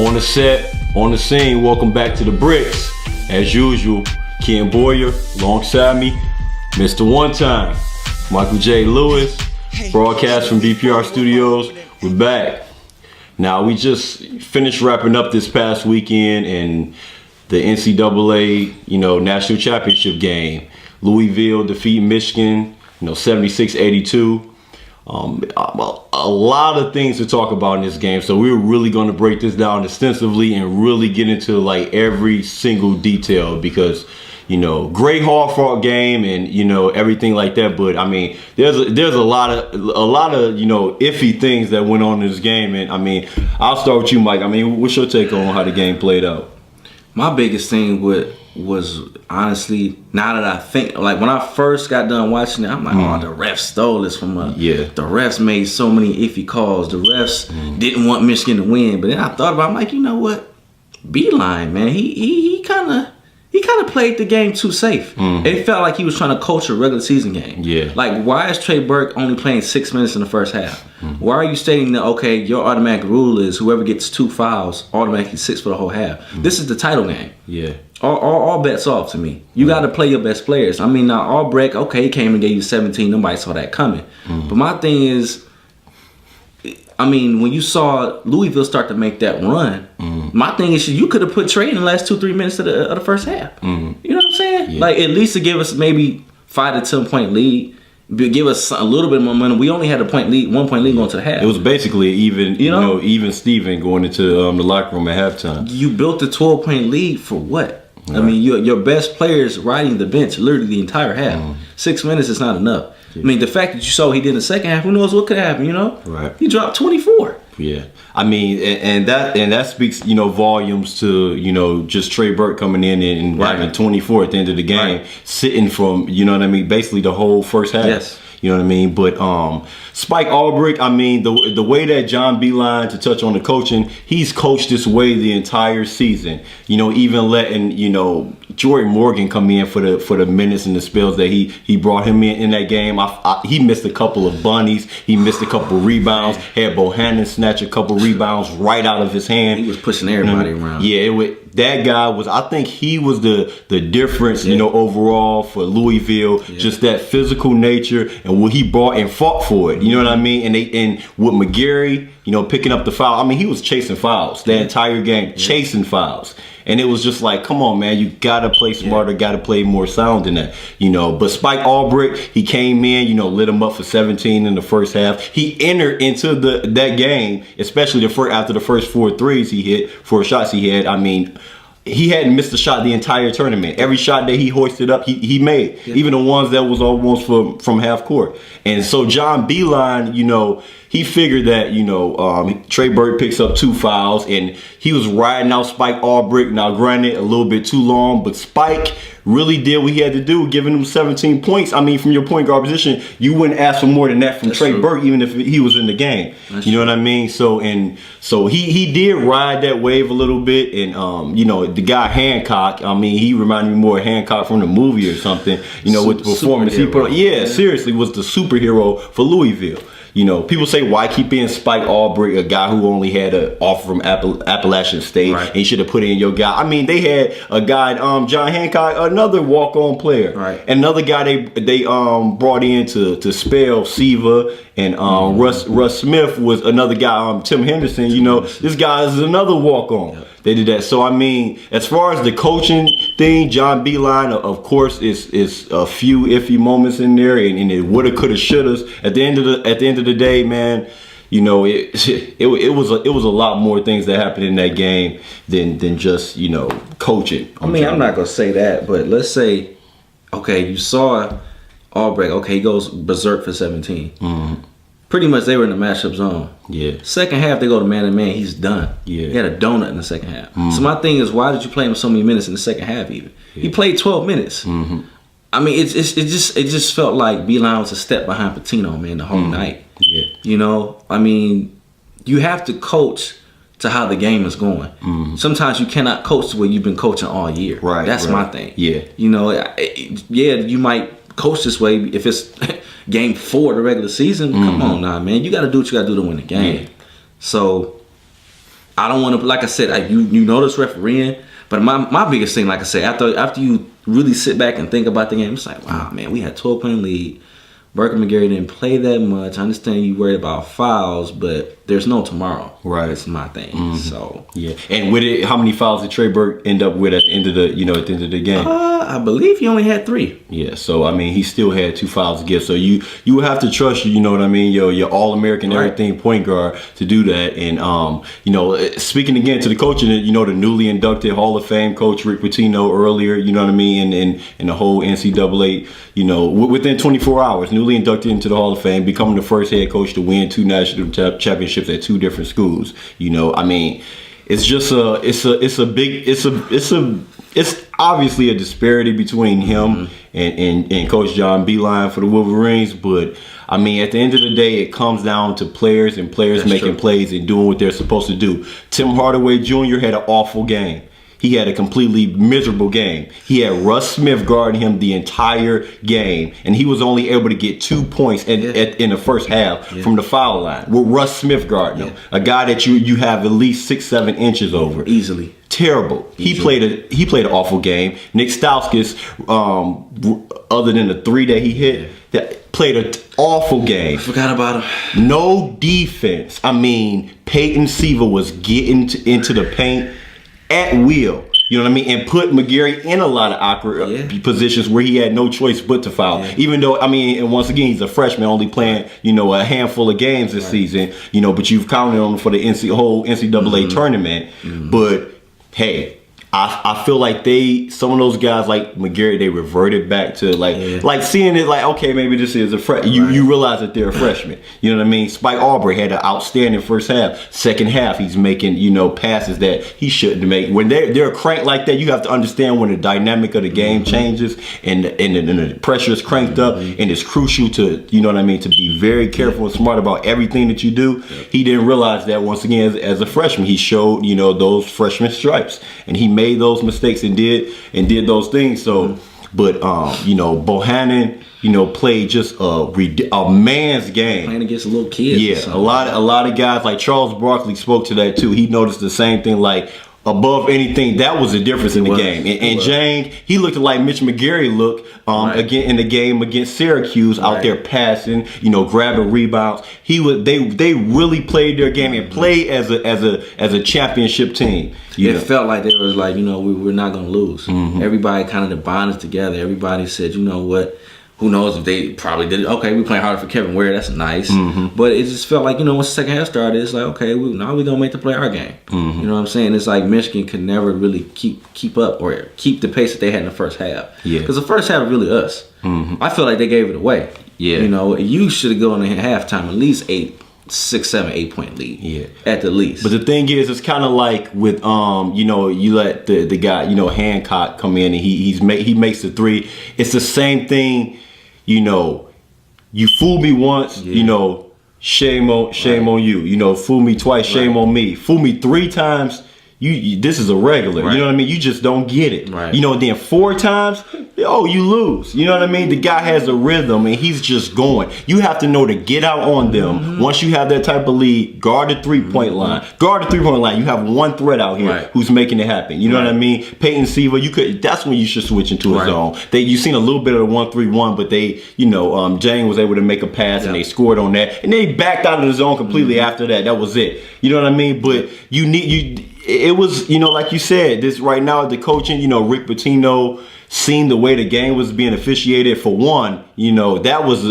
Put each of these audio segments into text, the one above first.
On the set, on the scene, welcome back to the Bricks. As usual, Ken Boyer, alongside me, Mr. One Time, Michael J. Lewis, broadcast from DPR Studios. We're back. Now, we just finished wrapping up this past weekend in the NCAA, national championship game. Louisville defeating Michigan, 76-82. A lot of things to talk about in this game, so we're really going to break this down extensively and really get into like every single detail because great hard fought game and everything like that. But I mean, there's a lot of iffy things that went on in this game, and I mean, I'll start with you, Mike. I mean, what's your take on how the game played out? My biggest thing was honestly, now that I think, like when I first got done watching it, I'm like, oh, the refs stole this from us. Yeah. The refs made so many iffy calls. The refs didn't want Michigan to win. But then I thought about it, I'm like, you know what? Beeline, man, he kind of played the game too safe. It felt like he was trying to coach a regular season game. Yeah. Like, why is Trey Burke only playing 6 minutes in the first half? Why are you stating that, okay, your automatic rule is whoever gets 2 fouls automatically sits for the whole half? This is the title game. Yeah. All bets off to me. You got to play your best players. I mean, now Albrecht, okay, he came and gave you 17. Nobody saw that coming. But my thing is, I mean, when you saw Louisville start to make that run, my thing is you could have put Trey in the last 2-3 minutes of the first half. You know what I'm saying? Yeah. Like, at least to give us maybe 5 to 10 point lead, give us a little bit of momentum. We only had a 1 point lead going to the half. It was basically even, even Steven going into the locker room at halftime. You built a 12-point lead for what? Right. I mean, your best players riding the bench literally the entire half. 6 minutes is not enough. Yeah. I mean, the fact that you saw he did in the second half, who knows what could happen, Right. He dropped 24. Yeah. I mean, and that speaks, volumes to, just Trey Burke coming in and having 24 at the end of the game, sitting from, basically the whole first half. Yes. You know what I mean? But Spike Albrecht, I mean, the way that John Beeline, to touch on the coaching, he's coached this way the entire season. Even letting, Jordan Morgan come in for the minutes and the spells that he brought him in that game. He missed a couple of bunnies. He missed a couple of rebounds. Had Bohannon snatch a couple of rebounds right out of his hand. He was pushing everybody around. Yeah, that guy was, I think he was the difference, overall for Louisville. Just that physical nature and what he brought and fought for it. You know what I mean? And with McGarry, picking up the foul. I mean, he was chasing fouls the entire game, chasing fouls. And it was just like, come on, man, you gotta play smarter, gotta play more sound than that, But Spike Albrecht, he came in, lit him up for 17 in the first half. He entered into that game, especially after the first 4 threes he hit, 4 shots he had. I mean, he hadn't missed a shot the entire tournament. Every shot that he hoisted up, he made. Even the ones that was almost from half court. And so John Beeline, he figured that, Trey Burke picks up 2 fouls and he was riding out Spike Albrecht. Now, granted, a little bit too long, but Spike really did what he had to do, giving him 17 points. I mean, from your point guard position, you wouldn't ask for more than that from Trey Burke, even if he was in the game. You know what I mean? So he did ride that wave a little bit. And, the guy Hancock, I mean, he reminded me more of Hancock from the movie or something, with the performance he put on. Yeah, seriously, was the superhero for Louisville. People say, why keep in Spike Albrecht, a guy who only had an offer from Appalachian State, and you should have put in your guy. I mean, they had a guy, John Hancock, another walk-on player, and another guy they brought in to spell Siva, and Russ Smith was another guy, Tim Henderson. This guy is another walk-on. Yep. They did that. So I mean, as far as the coaching thing, John Beeline, of course, is a few iffy moments in there, and it woulda, coulda, shouldas. At the end of the day, man, it was a lot more things that happened in that game than just coaching. I mean, I'm not gonna say that, but let's say, okay, you saw Albrecht. Okay, he goes berserk for 17. Pretty much they were in the matchup zone. Yeah. Second half, they go to man-to-man. He's done. Yeah. He had a donut in the second half. So my thing is, why did you play him so many minutes in the second half even? Yeah. He played 12 minutes. I mean, it just felt like Beeline was a step behind Patino, man, the whole night. Yeah. I mean, you have to coach to how the game is going. Sometimes you cannot coach to where you've been coaching all year. Right. That's my thing. Yeah. You might coach this way if it's game 4 of the regular season. Come on now, man. You got to do what you got to do to win the game. So I don't want to, like I said, you notice refereeing, but my biggest thing, like I said, after you really sit back and think about the game, it's like, wow, man, we had 12-point lead. Burke and McGarry didn't play that much. I understand you worried about fouls, but there's no tomorrow. Right. That's my thing. So yeah. And with it, how many fouls did Trey Burke end up with at the end of the game? I believe he only had 3. Yeah. So I mean, he still had 2 fouls to give. So you would have to trust you know what I mean, your All-American everything point guard to do that. And speaking again to the coaching, the newly inducted Hall of Fame coach Rick Pitino earlier, you know what I mean, and the whole NCAA, within 24 hours, newly inducted into the Hall of Fame, becoming the first head coach to win 2 national championships at 2 different schools. I mean, it's just it's obviously a disparity between him and Coach John Beilein for the Wolverines, but I mean, at the end of the day, it comes down to players and players That's making true. Plays and doing what they're supposed to do. Tim Hardaway Jr. had an awful game. He had a completely miserable game. He had Russ Smith guarding him the entire game, and he was only able to get 2 points in the first half from the foul line with Russ Smith guarding him, a guy that you have at least 6-7 inches over. Easily. Terrible. Easily. He played an awful game. Nick Stauskas, other than the 3 that he hit, that played an awful game. Forgot about him. No defense. I mean, Peyton Siva was getting into the paint at will, you know what I mean, and put McGarry in a lot of awkward positions where he had no choice but to foul. Even though, I mean, and once again, he's a freshman, only playing, a handful of games this season, but you've counted on him for the whole NCAA tournament. But hey, I feel like some of those guys like McGarry, they reverted back to like seeing it like, okay, maybe this is a freshman. You realize that they're a freshman. You know what I mean? Spike Aubrey had an outstanding first half. Second half, he's making, passes that he shouldn't make. When they're cranked like that, you have to understand when the dynamic of the game changes and the pressure is cranked up, and it's crucial to, to be very careful and smart about everything that you do. He didn't realize that once again as a freshman. He showed, those freshman stripes, and he made those mistakes and did those things. So, but Bohannon, played just a man's game. Playing against little kids. Yeah, a lot of guys like Charles Barkley spoke to that too. He noticed the same thing. Like above anything, that was the difference in the game. And Jang, he looked like Mitch McGarry looked again in the game against Syracuse, out there passing, grabbing rebounds. They really played their game and played as a championship team. It felt like they was like, we're not gonna lose. Everybody kind of bonded together. Everybody said, you know what? Who knows if they probably did it. Okay, we playing harder for Kevin Ware. That's nice. But it just felt like, once the second half started, it's like, okay, now we're going to make them play our game. You know what I'm saying? It's like Michigan could never really keep up or keep the pace that they had in the first half. Yeah. Because the first half was really us. I feel like they gave it away. Yeah. You should have gone in halftime at least 6, 7, 8 point lead. Yeah. At the least. But the thing is, it's kind of like with you let the guy, Hancock come in and he makes the 3. It's the same thing. You fool me once, shame on you. Fool me twice, shame on me. Fool me 3 times, you this is a regular. You know what I mean? You just don't get it. Then 4 times, you lose. You know what I mean? The guy has a rhythm and he's just going. You have to know to get out on them. Once you have that type of lead, guard the 3-point line. Guard the 3-point line. You have one threat out here who's making it happen. You know what I mean? Peyton Siva, that's when you should switch into a zone. You've seen a little bit of the 1-3-1, but Jang was able to make a pass and they scored on that. And they backed out of the zone completely after that. That was it. You know what I mean? But it was, like you said, this right now, the coaching, Rick Pitino, seeing the way the game was being officiated, for one, that was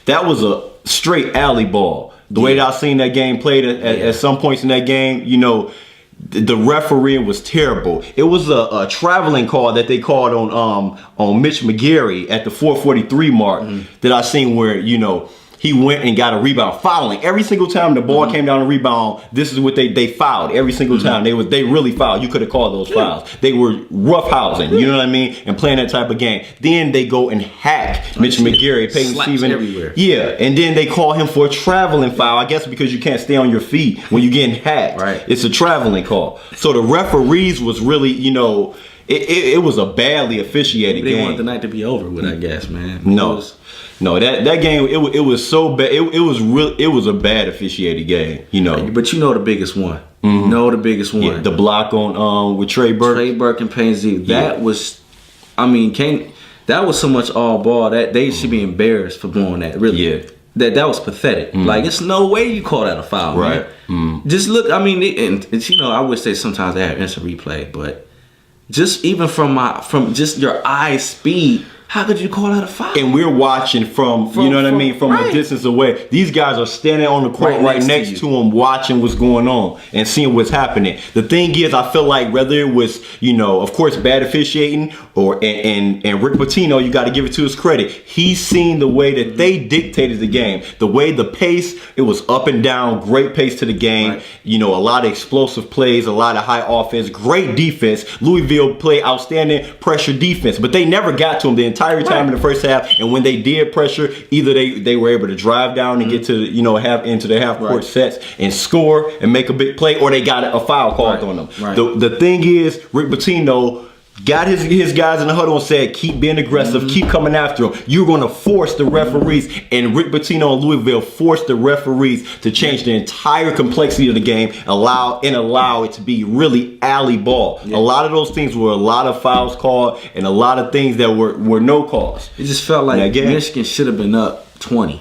that was a straight alley ball. The way that I seen that game played at some points in that game, the refereeing was terrible. It was a traveling call that they called on Mitch McGarry at the 4:43 mark that I seen where he went and got a rebound, fouling every single time the ball came down a rebound. This is what they fouled every single time. They really fouled. You could have called those fouls. They were roughhousing, you know what I mean, and playing that type of game. Then they go and hack Mitch McGarry, Peyton Stephen everywhere. Yeah, and then they call him for a traveling foul. I guess because you can't stay on your feet when you're getting hacked. Right. It's a traveling call. So the referees was really, it was a badly officiated game. They want the night to be over with, I guess, man. No, No, that game it was so bad. It was a bad officiated game. You know, but you know the biggest one. You know the biggest one. Yeah, the block on with Trey Burke. Trey Burke and Payne Z. That was, I mean, that was so much all ball that they should be embarrassed for blowing that. Really, yeah. That was pathetic. Like, it's no way you call that a foul, right? Man. Just look. I mean, and you know, I would say sometimes they have instant replay, but just even from just your eye speed. How could you call that a foul? And we're watching from you know what I mean, from a distance away. These guys are standing on the court right next to him, watching what's going on and seeing what's happening. The thing is, I feel like whether it was, you know, of course, bad officiating or and Rick Pitino, you got to give it to his credit. He's seen the way that they dictated the game, the way the pace, it was up and down, great pace to the game. Right. You know, a lot of explosive plays, a lot of high offense, great defense. Louisville played outstanding pressure defense, but they never got to him the entire time in the first half. And when they did pressure, either they were able to drive down and get to, you know, into the half court sets and score and make a big play, or they got a foul called on them. Right. The thing is, Rick Pitino got his guys in the huddle and said, keep being aggressive, keep coming after him. You're going to force the referees. And Rick Pitino and Louisville forced the referees to change the entire complexity of the game, allow it to be really alley ball. A lot of those things were a lot of fouls called and a lot of things that were no calls. It just felt like Michigan should have been up 20.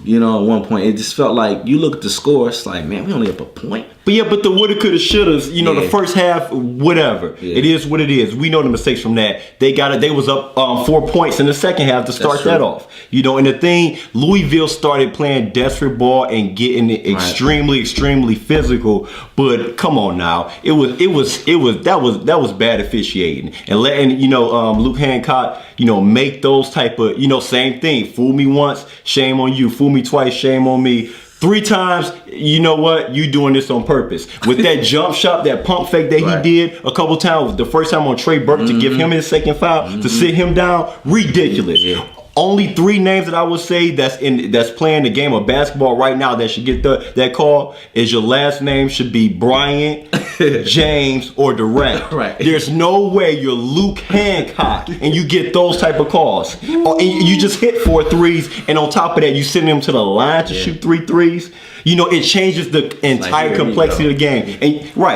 You know, at one point, it just felt like you look at the score, it's like, man, we only up a point. But the woulda, coulda, shouldas, you know, the first half, whatever. It is what it is. We know the mistakes from that. They was up 4 points in the second half to start that off. You know, and the thing, Louisville started playing desperate ball and getting it extremely physical. But come on now, that was bad officiating and letting, you know, Luke Hancock, you know, make those type of, you know, same thing. Fool me once, shame on you. Fool me twice, shame on me. 3 times, you know what? You doing this on purpose. With that jump shot, that pump fake that he did a couple times, the first time on Trey Burke to give him his second foul, to sit him down, ridiculous. Only 3 names that I would say that's playing the game of basketball right now that should get that call is your last name should be Bryant, James, or Durant. There's no way you're Luke Hancock and you get those type of calls. And you just hit 4 threes, and on top of that, you send them to the line to shoot 3 threes. You know, it changes the entire complexity of the game.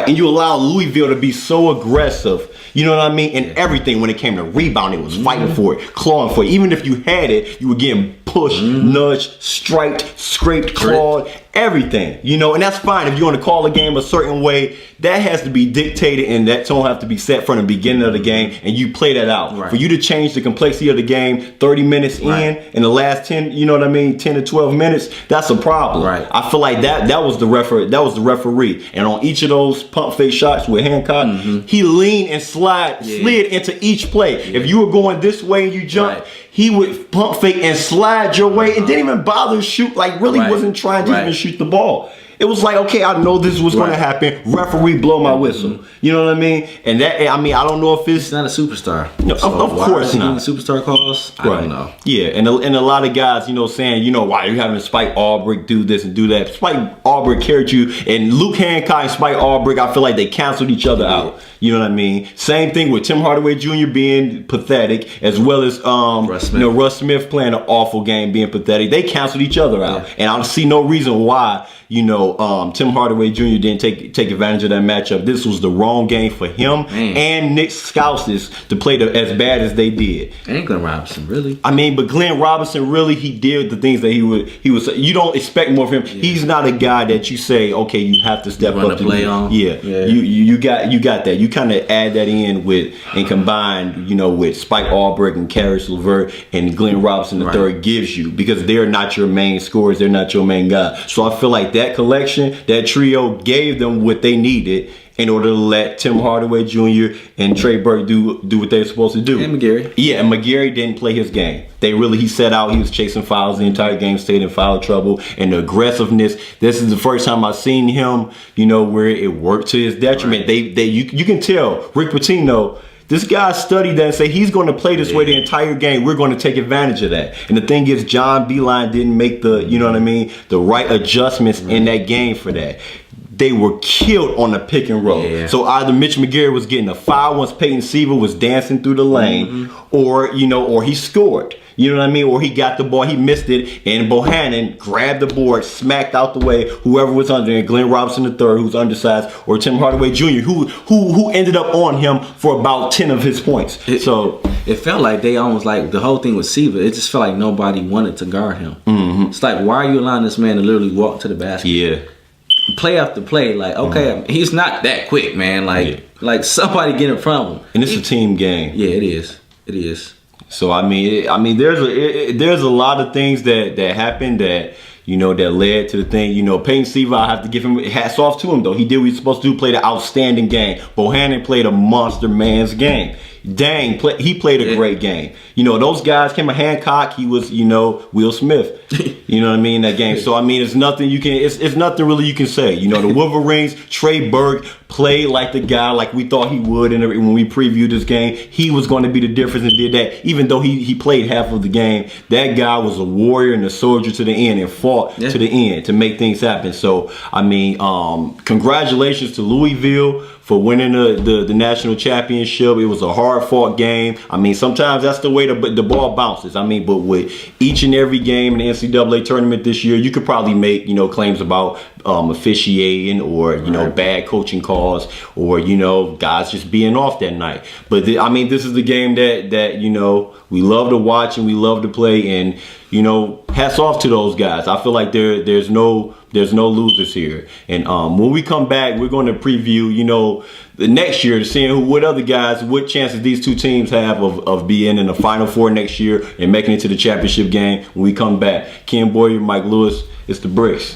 And you allow Louisville to be so aggressive. You know what I mean? And everything when it came to rebounding, it was fighting for it, clawing for it. Even if you had it, you were getting pushed, nudged, striped, scraped, clawed, everything. You know, and that's fine. If you want to call a game a certain way, that has to be dictated and that tone have to be set from the beginning of the game, and you play that out. For you to change the complexity of the game 30 minutes in the last 10, you know what I mean, 10 to 12 minutes, that's a problem. I feel like that was the referee. And on each of those pump fake shots with Hancock, he leaned and slid into each play. If you were going this way and you jumped, he would pump fake and slide your way and didn't even bother to shoot, like really wasn't trying to even shoot the ball. It was like, okay, I know this was going to happen. Referee, blow my whistle. You know what I mean? And that, I mean, I don't know if it's not a superstar. No, of course not. Superstar calls? I don't know. Yeah, and a lot of guys, you know, saying, you know, why are you having Spike Albrick do this and do that? Spike Albrick carried you, and Luke Hancock and Spike Albrick, I feel like they canceled each other out. You know what I mean? Same thing with Tim Hardaway Jr. being pathetic, as well as Russ Smith playing an awful game, being pathetic. They canceled each other out, and I don't see no reason why, you know, Tim Hardaway Jr. didn't take advantage of that matchup. This was the wrong game for him and Nick Stauskas to play as bad as they did. And Glenn Robinson, really. I mean, but Glenn Robinson, really, he did the things that he was. You don't expect more from him. He's not a guy that you say, okay, you have to step up to play on. You got that. You kind of add that in with and combine, you know, with Spike Albrick and Karis LeVert and Glenn Robinson the third gives you, because they're not your main scorers, they're not your main guy. So I feel like that collection, that trio gave them what they needed in order to let Tim Hardaway Jr. and Trey Burke do what they're supposed to do. And McGarry. Yeah, and McGarry didn't play his game. He set out, he was chasing fouls the entire game, stayed in foul trouble, and the aggressiveness, this is the first time I've seen him, you know, where it worked to his detriment. You can tell, Rick Pitino, this guy studied that and said he's going to play this way the entire game. We're going to take advantage of that. And the thing is, John Beilein didn't make the, you know what I mean, the right adjustments in that game for that. they were killed on the pick and roll. Yeah. So either Mitch McGary was getting a foul once Peyton Seaver was dancing through the lane, or he scored. You know what I mean? Or he got the ball, he missed it, and Bohannon grabbed the board, smacked out the way whoever was under it, Glenn Robinson III, who's undersized, or Tim Hardaway Jr., who ended up on him for about 10 of his points. So it felt like they almost like the whole thing with Seaver. It just felt like nobody wanted to guard him. It's like, why are you allowing this man to literally walk to the basket? Yeah. Play after play, like, okay, he's not that quick, man. Like somebody get in front of him. And it's a team game. Yeah, it is. It is. So I mean, there's a lot of things that happened that that led to the thing. Peyton Seaver, I have to give him hats off to him though. He did what he was supposed to do, played an outstanding game. Bohannon played a monster man's game. Dang, he played a great game. Those guys came. Hancock, he was Will Smith. You know what I mean, that game. So I mean, it's nothing really you can say. The Wolverines, Trey Burke played like the guy like we thought he would. And when we previewed this game, he was going to be the difference and did that. Even though he played half of the game, that guy was a warrior and a soldier to the end and fought to the end to make things happen. So I mean, congratulations to Louisville for winning the national championship. It was a hard-fought game. I mean, sometimes that's the way the ball bounces. I mean, but with each and every game in the NCAA tournament this year, you could probably make, claims about officiating or, bad coaching calls or, guys just being off that night. But, I mean, this is the game that we love to watch and we love to play. And, hats off to those guys. I feel like there's no losers here. And when we come back, we're going to preview, the next year, seeing what chances these two teams have of being in the Final Four next year and making it to the championship game when we come back. Ken Boyer, Mike Lewis, it's the Bricks.